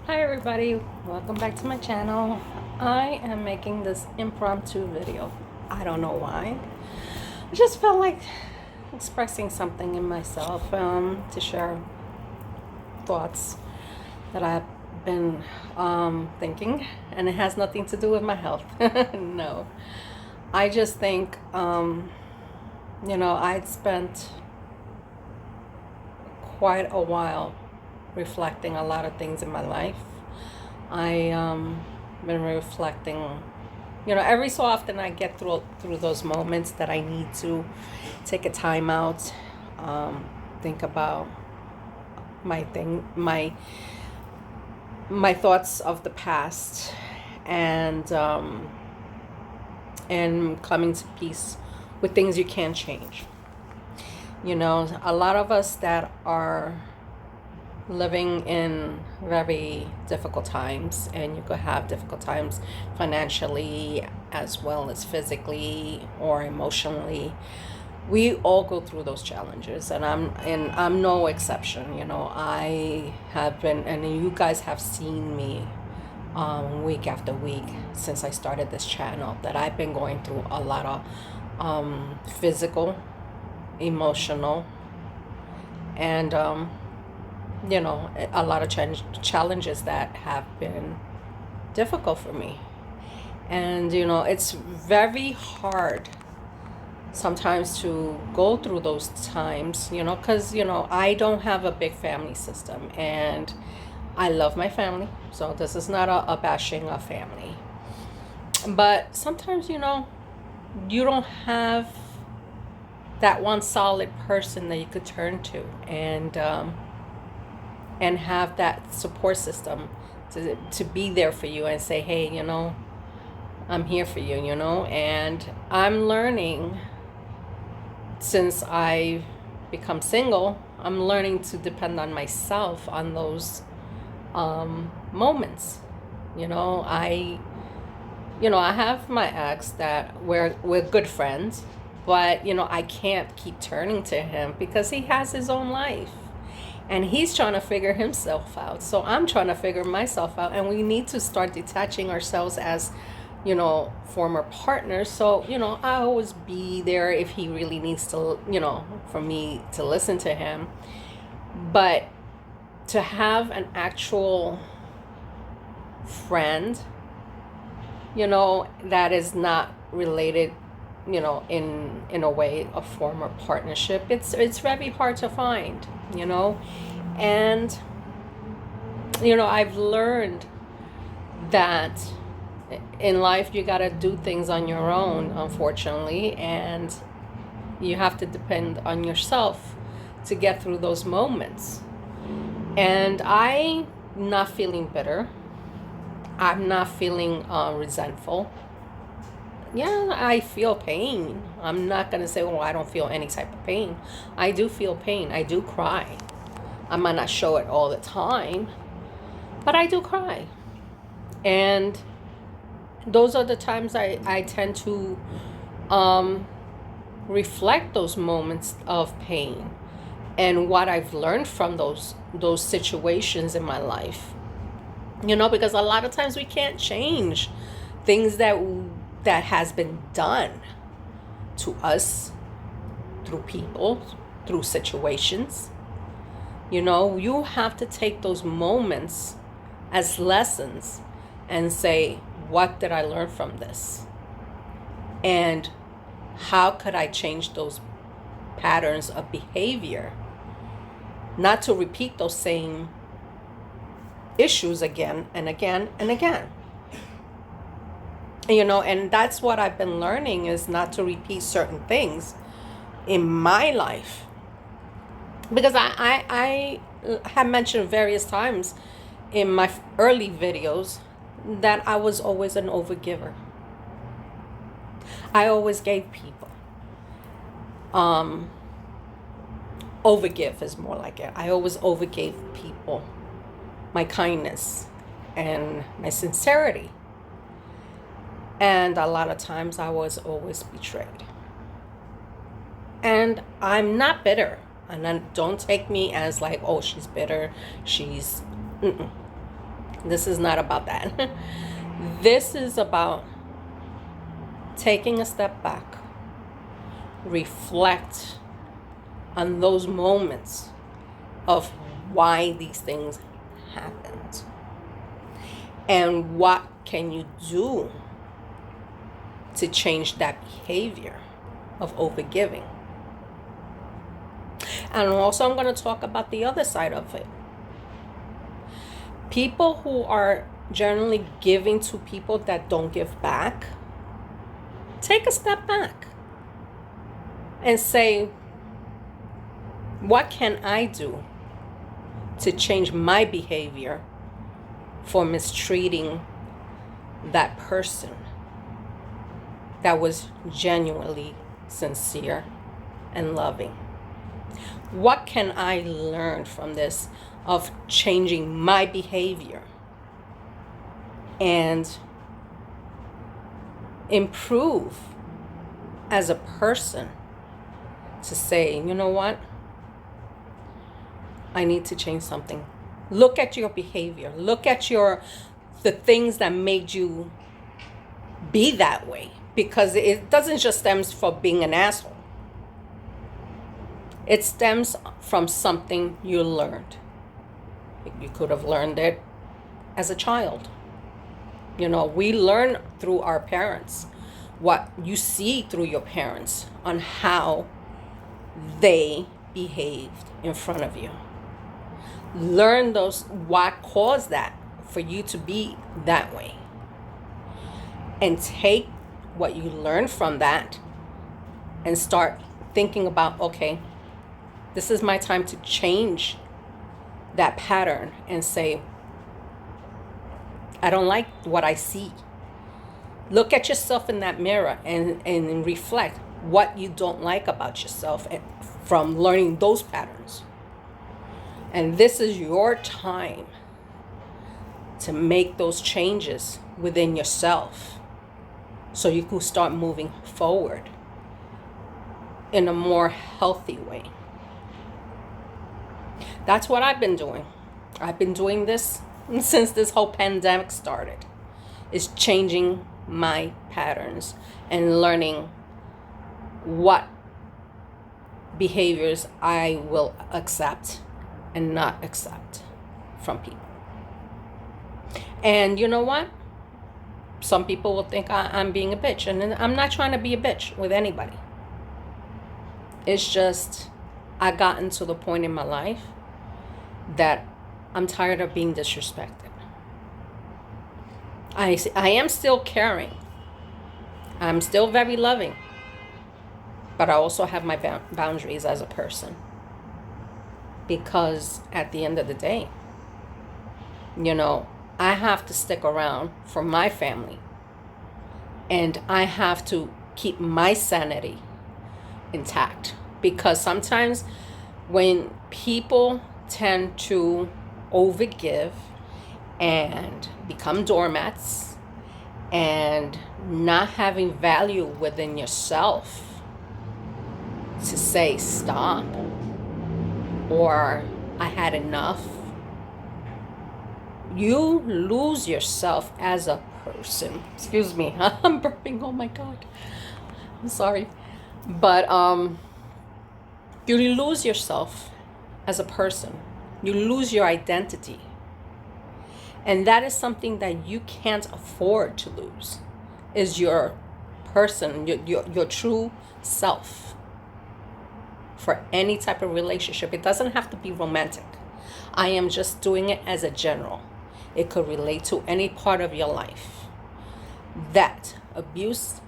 Hi everybody, welcome back to my channel. I am making this impromptu video. I don't know why. I just felt like expressing something in myself to share thoughts that I've been thinking, and it has nothing to do with my health. No, I just think I'd spent quite a while reflecting a lot of things in my life. I been reflecting, every so often I get through those moments that I need to take a time out, think about my thoughts of the past, and coming to peace with things you can't change. A lot of us that are living in very difficult times, and you could have difficult times financially as well as physically or emotionally. We all go through those challenges, and I'm no exception. I have been, and you guys have seen me week after week since I started this channel, that I've been going through a lot of physical, emotional, and a lot of challenges that have been difficult for me. And it's very hard sometimes to go through those times, because I don't have a big family system, and I love my family, so this is not a bashing of family. But sometimes you don't have that one solid person that you could turn to, and have that support system to be there for you and say, hey, I'm here for you, and I'm learning, since I've become single, I'm learning to depend on myself on those moments. I have my ex that we're good friends, but I can't keep turning to him because he has his own life, and he's trying to figure himself out. So I'm trying to figure myself out, and we need to start detaching ourselves as, former partners. So, I always be there if he really needs to, for me to listen to him. But to have an actual friend, that is not related, in a way, a former partnership, it's very hard to find, and I've learned that in life you got to do things on your own, unfortunately, and you have to depend on yourself to get through those moments. And I'm not feeling bitter, I'm not feeling resentful. Yeah, I feel pain. I'm not going to say, I don't feel any type of pain. I do feel pain. I do cry. I might not show it all the time, but I do cry. And those are the times I tend to reflect those moments of pain and what I've learned from those situations in my life. Because a lot of times we can't change things that has been done to us through people, through situations. You have to take those moments as lessons and say, what did I learn from this? And how could I change those patterns of behavior, not to repeat those same issues again and again and again? And that's what I've been learning, is not to repeat certain things in my life. Because I have mentioned various times in my early videos that I was always an overgiver. I always gave people. Overgive is more like it. I always overgave people my kindness and my sincerity. And a lot of times I was always betrayed. And I'm not bitter. And then don't take me as like, oh, she's bitter. Mm-mm. This is not about that. This is about taking a step back, reflect on those moments of why these things happened, and what can you do to change that behavior of overgiving. And also, I'm going to talk about the other side of it. People who are generally giving to people that don't give back, take a step back and say, what can I do to change my behavior for mistreating that person that was genuinely sincere and loving? What can I learn from this of changing my behavior and improve as a person to say, you know what? I need to change something. Look at your behavior. Look at the things that made you be that way, because it doesn't just stem from being an asshole. It stems from something you learned. You could have learned it as a child. We learn through our parents, what you see through your parents on how they behaved in front of you. Learn what caused that for you to be that way. And take what you learned from that and start thinking about, okay, this is my time to change that pattern and say, I don't like what I see. Look at yourself in that mirror and reflect what you don't like about yourself from learning those patterns. And this is your time to make those changes within yourself so you can start moving forward in a more healthy way. That's what I've been doing. I've been doing this since this whole pandemic started. Is changing my patterns and learning what behaviors I will accept and not accept from people. And you know what? Some people will think I'm being a bitch, and I'm not trying to be a bitch with anybody. It's just I gotten to the point in my life that I'm tired of being disrespected. I am still caring. I'm still very loving. But I also have my boundaries as a person. Because at the end of the day, I have to stick around for my family. And I have to keep my sanity intact. Because sometimes when people tend to overgive and become doormats and not having value within yourself to say stop or I had enough, you lose yourself as a person. Excuse me, I'm burping, oh my God, I'm sorry. But you lose yourself as a person. You lose your identity. And that is something that you can't afford to lose, is your person, your true self. For any type of relationship, it doesn't have to be romantic. I am just doing it as a general. It could relate to any part of your life. That abuse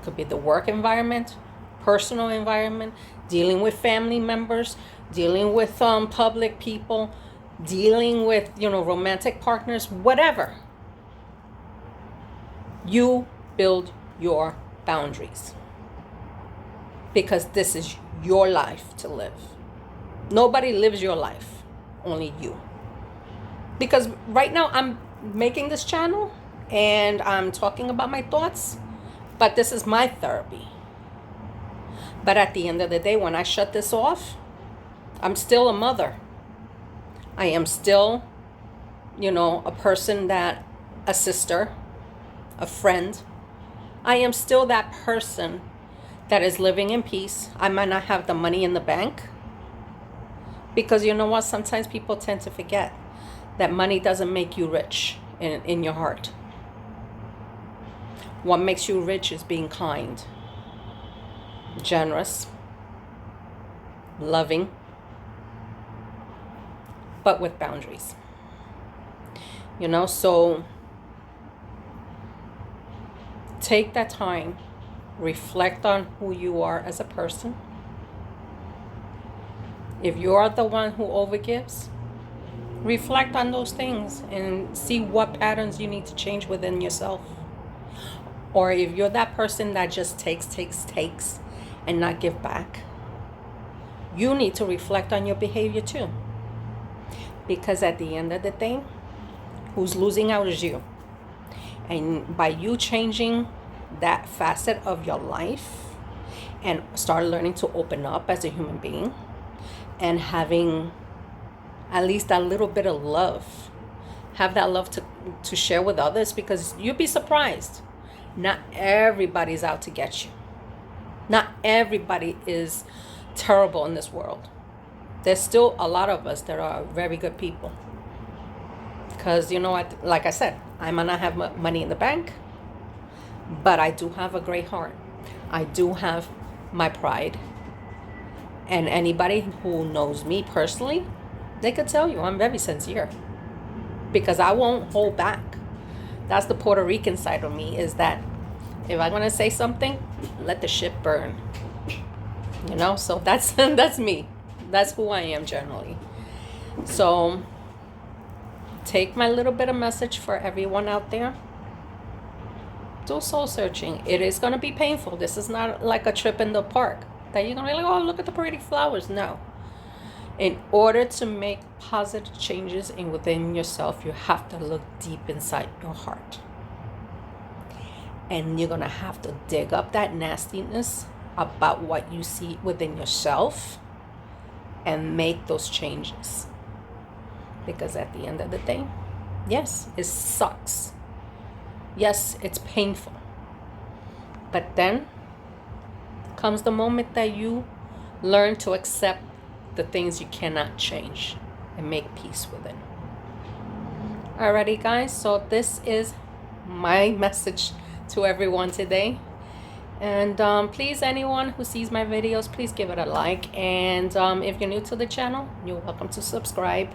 could be the work environment, personal environment, dealing with family members, dealing with public people, dealing with romantic partners, whatever. You build your boundaries, because this is your life to live. Nobody lives your life, only you. Because right now I'm making this channel and I'm talking about my thoughts, but this is my therapy. But at the end of the day, when I shut this off, I'm still a mother. I am still a person a sister, a friend. I am still that person that is living in peace. I might not have the money in the bank, because you know what? Sometimes people tend to forget that money doesn't make you rich in your heart. What makes you rich is being kind, generous, loving, but with boundaries. So take that time, reflect on who you are as a person. If you are the one who overgives, reflect on those things and see what patterns you need to change within yourself. Or if you're that person that just takes, and not give back, you need to reflect on your behavior too. Because at the end of the day, who's losing out is you. And by you changing that facet of your life and start learning to open up as a human being and having at least a little bit of love, have that love to share with others, because you'd be surprised. Not everybody's out to get you. Not everybody is terrible in this world. There's still a lot of us that are very good people. Because, like I said, I might not have money in the bank, but I do have a great heart. I do have my pride. And anybody who knows me personally, they could tell you I'm very sincere. Because I won't hold back. That's the Puerto Rican side of me, is that if I'm going to say something, let the shit burn. So that's me. That's who I am generally. So take my little bit of message for everyone out there. Do soul searching. It is going to be painful. This is not like a trip in the park that you're going to be like, oh, look at the pretty flowers. No. In order to make positive changes within yourself, you have to look deep inside your heart. And you're going to have to dig up that nastiness about what you see within yourself and make those changes. Because at the end of the day, yes, it sucks. Yes, it's painful. But then comes the moment that you learn to accept the things you cannot change and make peace with it. Alrighty, guys, so this is my message to everyone today. And please, anyone who sees my videos, please give it a like. And if you're new to the channel, you're welcome to subscribe.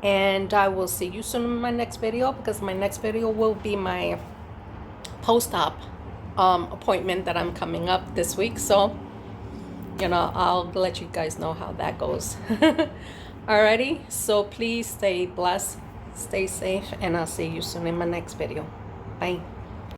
And I will see you soon in my next video, because my next video will be my post-op appointment that I'm coming up this week. So I'll let you guys know how that goes. Alrighty, so please stay blessed, stay safe, and I'll see you soon in my next video. Bye.